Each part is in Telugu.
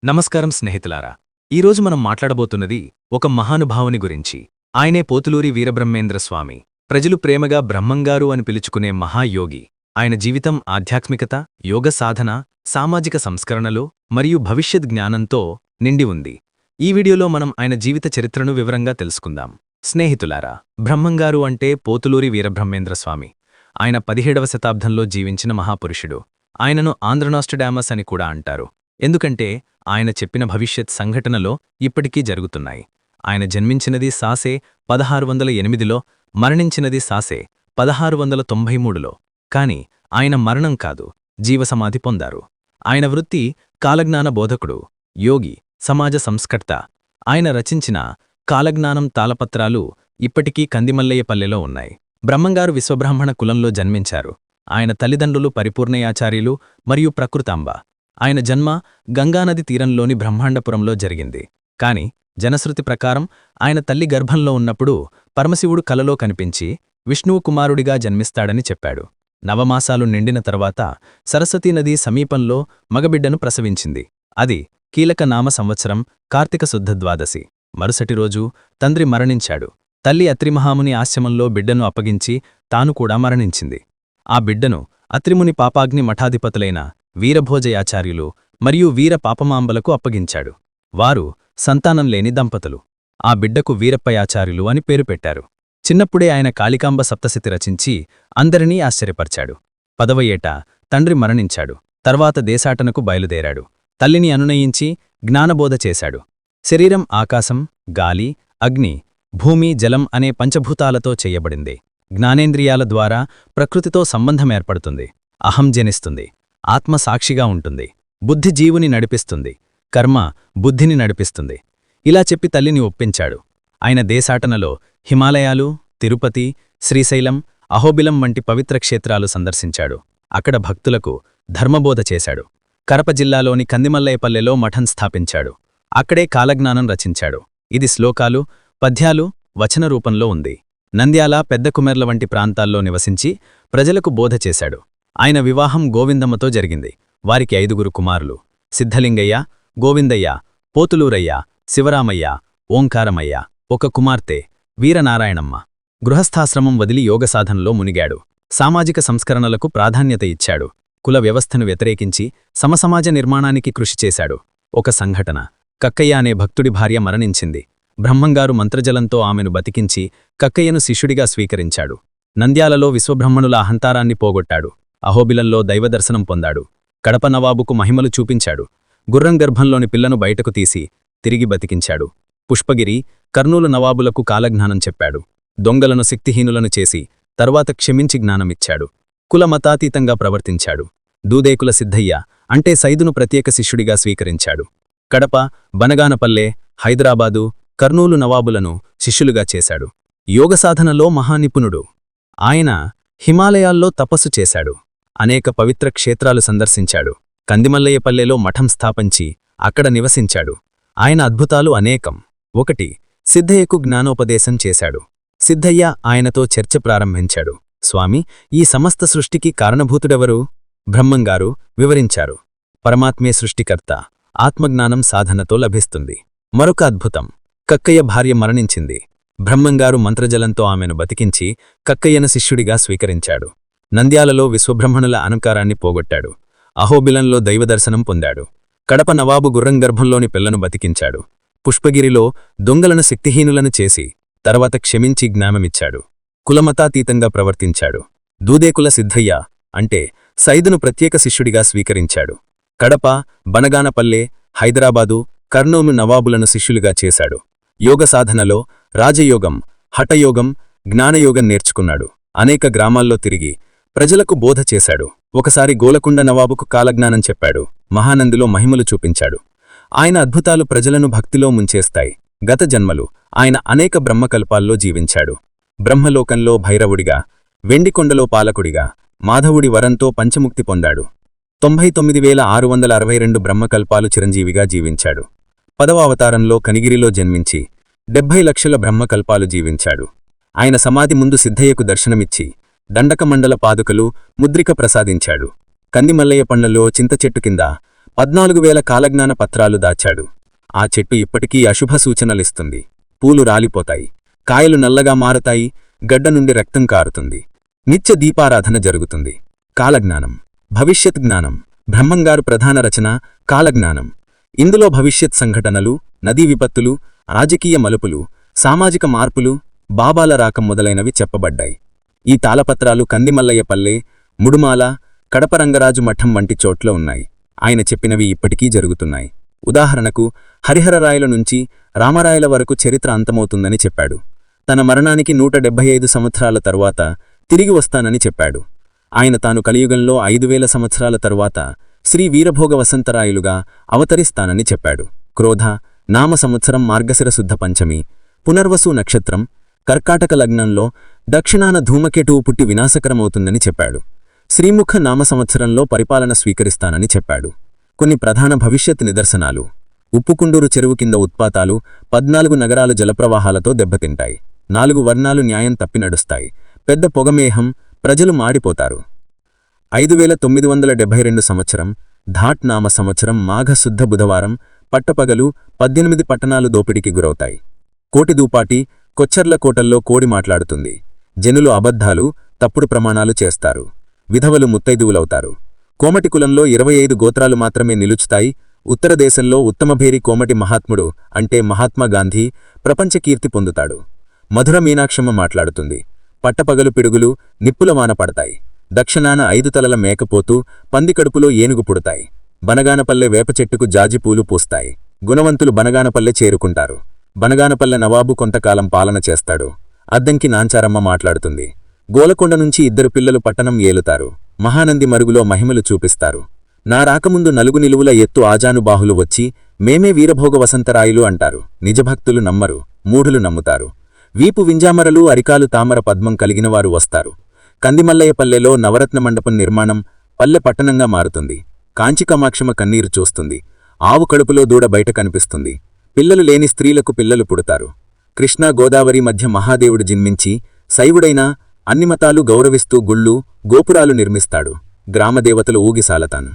నమస్కారం స్నేహితులారా, ఈరోజు మనం మాట్లాడబోతున్నది ఒక మహానుభావుని గురించి. ఆయనే పోతులూరి వీరబ్రహ్మేంద్ర స్వామి. ప్రజలు ప్రేమగా బ్రహ్మంగారు అని పిలుచుకునే మహాయోగి. ఆయన జీవితం ఆధ్యాత్మికత, యోగ సాధన, సామాజిక సంస్కరణలు మరియు భవిష్యత్ జ్ఞానంతో నిండి ఉంది. ఈ వీడియోలో మనం ఆయన జీవిత చరిత్రను వివరంగా తెలుసుకుందాం. స్నేహితులారా, బ్రహ్మంగారు అంటే పోతులూరి వీరబ్రహ్మేంద్ర స్వామి. ఆయన 17వ శతాబ్దంలో జీవించిన మహాపురుషుడు. ఆయనను ఆంధ్రనాస్ట్రడామస్ అని కూడా అంటారు. ఎందుకంటే ఆయన చెప్పిన భవిష్యత్ సంఘటనలో ఇప్పటికీ జరుగుతున్నాయి. ఆయన జన్మించినది సాసే 1608లో, మరణించినది సాసే 1693లో. కాని ఆయన మరణం కాదు, జీవసమాధి పొందారు. ఆయన వృత్తి కాలజ్ఞాన బోధకుడు, యోగి, సమాజ సంస్కర్త. ఆయన రచించిన కాలజ్ఞానం తాళపత్రాలు ఇప్పటికీ కందిమల్లయ్యపల్లెలో ఉన్నాయి. బ్రహ్మంగారు విశ్వబ్రాహ్మణ కులంలో జన్మించారు. ఆయన తల్లిదండ్రులు పరిపూర్ణయాచార్యులు మరియు ప్రకృతాంబ. ఆయన జన్మ గంగానది తీరంలోని బ్రహ్మాండపురంలో జరిగింది. కాని జనశ్రుతి ప్రకారం ఆయన తల్లి గర్భంలో ఉన్నప్పుడు పరమశివుడు కలలో కనిపించి విష్ణువు కుమారుడిగా జన్మిస్తాడని చెప్పాడు. నవమాసాలు నిండిన తర్వాత సరస్వతీనదీ సమీపంలో మగబిడ్డను ప్రసవించింది. అది కీలక నామ సంవత్సరం కార్తీక శుద్ధ ద్వాదశి. మరుసటి రోజు తండ్రి మరణించాడు. తల్లి అత్రిమహాముని ఆశ్రమంలో బిడ్డను అప్పగించి తాను కూడా మరణించింది. ఆ బిడ్డను అత్రిముని పాపాగ్ని మఠాధిపతులైన వీరభోజయాచార్యులు మరియు వీర పాపమాంబలకు అప్పగించాడు. వారు సంతానం లేని దంపతులు. ఆ బిడ్డకు వీరప్పయాచార్యులు అని పేరు పెట్టారు. చిన్నప్పుడే ఆయన కాళికాంబ సప్తశతి రచించి అందరినీ ఆశ్చర్యపర్చాడు. 10వ ఏట తండ్రి మరణించాడు. తర్వాత దేశాటనకు బయలుదేరాడు. తల్లిని అనునయించి జ్ఞానబోధ చేశాడు. శరీరం ఆకాశం, గాలి, అగ్ని, భూమి, జలం అనే పంచభూతాలతో చెయ్యబడింది. జ్ఞానేంద్రియాల ద్వారా ప్రకృతితో సంబంధమేర్పడుతుంది. అహం జనిస్తుంది. ఆత్మ సాక్షిగా ఉంటుంది. బుద్ధి జీవుని నడిపిస్తుంది. కర్మ బుద్ధిని నడిపిస్తుంది. ఇలా చెప్పి తల్లిని ఒప్పించాడు. ఆయన దేశాటనలో హిమాలయాలు, తిరుపతి, శ్రీశైలం, అహోబిలం వంటి పవిత్ర క్షేత్రాలు సందర్శించాడు. అక్కడ భక్తులకు ధర్మబోధ చేశాడు. కరప జిల్లాలోని కందిమల్లయ్యపల్లెలో మఠం స్థాపించాడు. అక్కడే కాలజ్ఞానం రచించాడు. ఇది శ్లోకాలు, పద్యాలు, వచన రూపంలో ఉంది. నంద్యాల, పెద్ద కుమెర్ల వంటి ప్రాంతాల్లో నివసించి ప్రజలకు బోధ చేశాడు. ఆయన వివాహం గోవిందమ్మతో జరిగింది. వారికి 5గురు కుమారులు: సిద్ధలింగయ్య, గోవిందయ్య, పోతులూరయ్య, శివరామయ్య, ఓంకారమయ్య. ఒక కుమార్తె వీరనారాయణమ్మ. గృహస్థాశ్రమం వదిలి యోగసాధనలో మునిగాడు. సామాజిక సంస్కరణలకు ప్రాధాన్యత ఇచ్చాడు. కుల వ్యవస్థను వ్యతిరేకించి సమసమాజ నిర్మాణానికి కృషి చేశాడు. ఒక సంఘటన: కక్కయ్య అనే భక్తుడి భార్య మరణించింది. బ్రహ్మంగారు మంత్రజలంతో ఆమెను బతికించి కక్కయ్యను శిష్యుడిగా స్వీకరించాడు. నంద్యాలలో విశ్వబ్రహ్మణుల అహంతారాన్ని పోగొట్టాడు. అహోబిలంలో దైవదర్శనం పొందాడు. కడప నవాబుకు మహిమలు చూపించాడు. గుర్రం గర్భంలోని పిల్లను బయటకు తీసి తిరిగి బతికించాడు. పుష్పగిరి, కర్నూలు నవాబులకు కాలజ్ఞానం చెప్పాడు. దొంగలను శక్తిహీనులను చేసి తర్వాత క్షమించి జ్ఞానమిచ్చాడు. కులమతాతీతంగా ప్రవర్తించాడు. దూదేకుల సిద్ధయ్య అంటే సైదును ప్రత్యేక శిష్యుడిగా స్వీకరించాడు. కడప, బనగానపల్లె, హైదరాబాదు, కర్నూలు నవాబులను శిష్యులుగా చేశాడు. యోగసాధనలో మహానిపుణుడు. ఆయన హిమాలయాల్లో తపస్సు చేశాడు. అనేక పవిత్ర క్షేత్రాలు సందర్శించాడు. కందిమల్లయ్యపల్లెలో మఠం స్థాపించి అక్కడ నివసించాడు. ఆయన అద్భుతాలు అనేకం. 1. సిద్ధయ్యకు జ్ఞానోపదేశం చేశాడు. సిద్ధయ్య ఆయనతో చర్చ ప్రారంభించాడు. స్వామి, ఈ సమస్త సృష్టికి కారణభూతుడెవరు? బ్రహ్మంగారు వివరించారు. పరమాత్మే సృష్టికర్త. ఆత్మజ్ఞానం సాధనతో లభిస్తుంది. మరొక అద్భుతం: కక్కయ్య భార్య మరణించింది. బ్రహ్మంగారు మంత్రజలంతో ఆమెను బతికించి కక్కయ్యను శిష్యుడిగా స్వీకరించాడు. నంద్యాలలో విశ్వబ్రహ్మణుల అహంకారాన్ని పోగొట్టాడు. అహోబిలంలో దైవదర్శనం పొందాడు. కడప నవాబు గుర్రం గర్భంలోని పిల్లను బతికించాడు. పుష్పగిరిలో దొంగలను శక్తిహీనులను చేసి తర్వాత క్షమించి జ్ఞానమిచ్చాడు. కులమతాతీతంగా ప్రవర్తించాడు. దూదేకుల సిద్ధయ్య అంటే సైదును ప్రత్యేక శిష్యుడిగా స్వీకరించాడు. కడప, బనగానపల్లె, హైదరాబాదు, కర్నూలు నవాబులను శిష్యులుగా చేశాడు. యోగసాధనలో రాజయోగం, హఠయోగం, జ్ఞానయోగం నేర్చుకున్నాడు. అనేక గ్రామాల్లో తిరిగి ప్రజలకు బోధ చేశాడు. ఒకసారి గోలకొండ నవాబుకు కాలజ్ఞానం చెప్పాడు. మహానందిలో మహిమలు చూపించాడు. ఆయన అద్భుతాలు ప్రజలను భక్తిలో ముంచేస్తాయి. గత జన్మలు: ఆయన అనేక బ్రహ్మకల్పాల్లో జీవించాడు. బ్రహ్మలోకంలో భైరవుడిగా, వెండికొండలో పాలకుడిగా, మాధవుడి వరంతో పంచముక్తి పొందాడు. 99,662 బ్రహ్మకల్పాలు చిరంజీవిగా జీవించాడు. 10వ అవతారంలో కనిగిరిలో జన్మించి 70 లక్షల బ్రహ్మకల్పాలు జీవించాడు. ఆయన సమాధి ముందు సిద్ధయ్యకు దర్శనమిచ్చి దండకమండల పాదుకలు, ముద్రిక ప్రసాదించాడు. కందిమల్లయ్యపల్లెలో చింతచెట్టు కింద 14,000 కాలజ్ఞాన పత్రాలు దాచాడు. ఆ చెట్టు ఇప్పటికీ అశుభ సూచనలిస్తుంది. పూలు రాలిపోతాయి, కాయలు నల్లగా మారతాయి, గడ్డ నుండి రక్తం కారుతుంది. నిత్య దీపారాధన జరుగుతుంది. కాలజ్ఞానం, భవిష్యత్ జ్ఞానం. బ్రహ్మంగారు ప్రధాన రచన కాలజ్ఞానం. ఇందులో భవిష్యత్ సంఘటనలు, నదీ విపత్తులు, రాజకీయ మలుపులు, సామాజిక మార్పులు, బాబాల రాకం మొదలైనవి చెప్పబడ్డాయి. ఈ తాళపత్రాలు కందిమల్లయ్యపల్లె, ముడుమాల, కడపరంగరాజు మఠం వంటి చోట్ల ఉన్నాయి. ఆయన చెప్పినవి ఇప్పటికీ జరుగుతున్నాయి. ఉదాహరణకు హరిహరరాయల నుంచి రామరాయల వరకు చరిత్ర అంతమవుతుందని చెప్పాడు. తన మరణానికి 175 సంవత్సరాల తరువాత తిరిగి వస్తానని చెప్పాడు. ఆయన తాను కలియుగంలో 5,000 సంవత్సరాల తరువాత శ్రీ వీరభోగ వసంతరాయులుగా అవతరిస్తానని చెప్పాడు. క్రోధ నామ సంవత్సరం మార్గశిర శుద్ధ పంచమి, పునర్వసు నక్షత్రం, కర్కాటక లగ్నంలో దక్షిణాన ధూమకేటువు పుట్టి వినాశకరమవుతుందని చెప్పాడు. శ్రీముఖ నామ సంవత్సరంలో పరిపాలన స్వీకరిస్తానని చెప్పాడు. కొన్ని ప్రధాన భవిష్యత్ నిదర్శనాలు: ఉప్పుకుండూరు చెరువు కింద ఉత్పాతాలు, 14 నగరాలు జలప్రవాహాలతో దెబ్బతింటాయి. 4 వర్ణాలు న్యాయం తప్పి నడుస్తాయి. పెద్ద పొగమేహం, ప్రజలు మాడిపోతారు. 5,972 సంవత్సరం, ధాట్ నామ సంవత్సరం మాఘ శుద్ధ బుధవారం, పట్టపగలు 18 పట్టణాలు దోపిడికి గురవుతాయి. కోటిదూపాటి, కొచ్చర్ల కోటల్లో కోడి మాట్లాడుతుంది. జనులు అబద్ధాలు, తప్పుడు ప్రమాణాలు చేస్తారు. విధవలు ముత్తైదువులవుతారు. కోమటి కులంలో 25 గోత్రాలు మాత్రమే నిలుచుతాయి. ఉత్తర దేశంలో ఉత్తమభేరి కోమటి మహాత్ముడు అంటే మహాత్మా గాంధీ ప్రపంచ కీర్తి పొందుతాడు. మధుర మీనాక్షమ్మ మాట్లాడుతుంది. పట్టపగలు పిడుగులు, నిప్పుల వాన పడతాయి. దక్షిణాన 5 తలల మేకపోతూ, పంది కడుపులో ఏనుగు పుడతాయి. బనగానపల్లె వేప చెట్టుకు జాజిపూలు పూస్తాయి. గుణవంతులు బనగానపల్లె చేరుకుంటారు. బనగానపల్లె నవాబు కొంతకాలం పాలన చేస్తాడు. అద్దంకి నాంచారమ్మ మాట్లాడుతుంది. గోలకొండ నుంచి 2 పిల్లలు పట్టణం ఏలుతారు. మహానంది మరుగులో మహిమలు చూపిస్తారు. నా రాకముందు 4 నిలువుల ఎత్తు ఆజానుబాహులు వచ్చి మేమే వీరభోగ వసంతరాయులు అంటారు. నిజభక్తులు నమ్మరు, మూఢులు నమ్ముతారు. వీపు వింజామరలు, అరికాలు తామర పద్మం కలిగినవారు వస్తారు. కందిమల్లయ్యపల్లెలో నవరత్న మండపం నిర్మాణం పల్లె పట్టణంగా మారుతుంది. కాంచికామాక్షమ కన్నీరు చూస్తుంది. ఆవు కడుపులో దూడ బయట కనిపిస్తుంది. పిల్లలు లేని స్త్రీలకు పిల్లలు పుడతారు. కృష్ణా గోదావరి మధ్య మహాదేవుడు జన్మించి శైవుడైనా అన్ని మతాలు గౌరవిస్తూ గుళ్ళు, గోపురాలు నిర్మిస్తాడు. గ్రామదేవతలు ఊగిసాలతాను.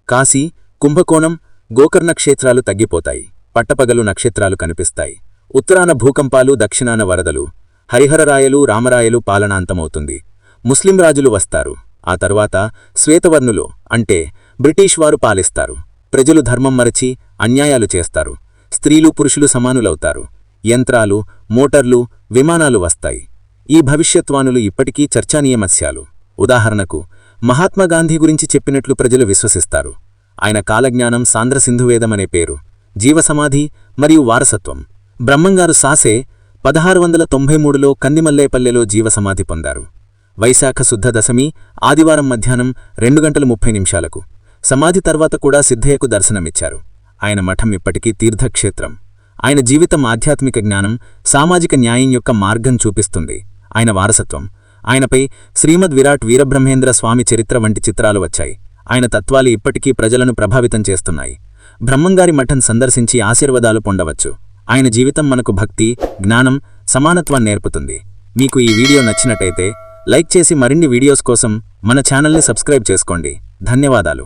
కాశీ, కుంభకోణం, గోకర్ణ క్షేత్రాలు తగ్గిపోతాయి. పట్టపగలు నక్షత్రాలు కనిపిస్తాయి. ఉత్తరాన భూకంపాలు, దక్షిణాన వరదలు. హరిహరరాయలు, రామరాయలు పాలన అంతమవుతుంది. ముస్లిం రాజులు వస్తారు. ఆ తర్వాత శ్వేతవర్ణులు అంటే బ్రిటిష్ వారు పాలిస్తారు. ప్రజలు ధర్మం మరచి అన్యాయాలు చేస్తారు. స్త్రీలు పురుషులు సమానులవుతారు. యంత్రాలు, మోటార్లు, విమానాలు వస్తాయి. ఈ భవిష్యత్వానులు ఇప్పటికీ చర్చానీయమస్యాలు. ఉదాహరణకు మహాత్మాగాంధీ గురించి చెప్పినట్లు ప్రజలు విశ్వసిస్తారు. ఆయన కాలజ్ఞానం సాంద్ర సింధువేదమనే పేరు, జీవసమాధి మరియు వారసత్వం. బ్రహ్మంగారు సాసే 1693లో కందిమల్లేపల్లెలో జీవసమాధి పొందారు. వైశాఖ శుద్ధ దశమి ఆదివారం మధ్యాహ్నం 2:30 సమాధి తర్వాత కూడా సిద్ధయ్యకు దర్శనమిచ్చారు. ఆయన మఠం ఇప్పటికీ తీర్థక్షేత్రం. ఆయన జీవితం ఆధ్యాత్మిక జ్ఞానం, సామాజిక న్యాయం యొక్క మార్గం చూపిస్తుంది. ఆయన వారసత్వం: ఆయనపై శ్రీమద్ విరాట్ వీరబ్రహ్మేంద్ర స్వామి చరిత్ర వంటి చిత్రాలు వచ్చాయి. ఆయన తత్వాలు ఇప్పటికీ ప్రజలను ప్రభావితం చేస్తున్నాయి. బ్రహ్మంగారి మఠం సందర్శించి ఆశీర్వాదాలు పొందవచ్చు. ఆయన జీవితం మనకు భక్తి, జ్ఞానం, సమానత్వాన్ని నేర్పుతుంది. మీకు ఈ వీడియో నచ్చినట్టయితే లైక్ చేసి మరిన్ని వీడియోస్ కోసం మన ఛానల్ని సబ్స్క్రైబ్ చేసుకోండి. ధన్యవాదాలు.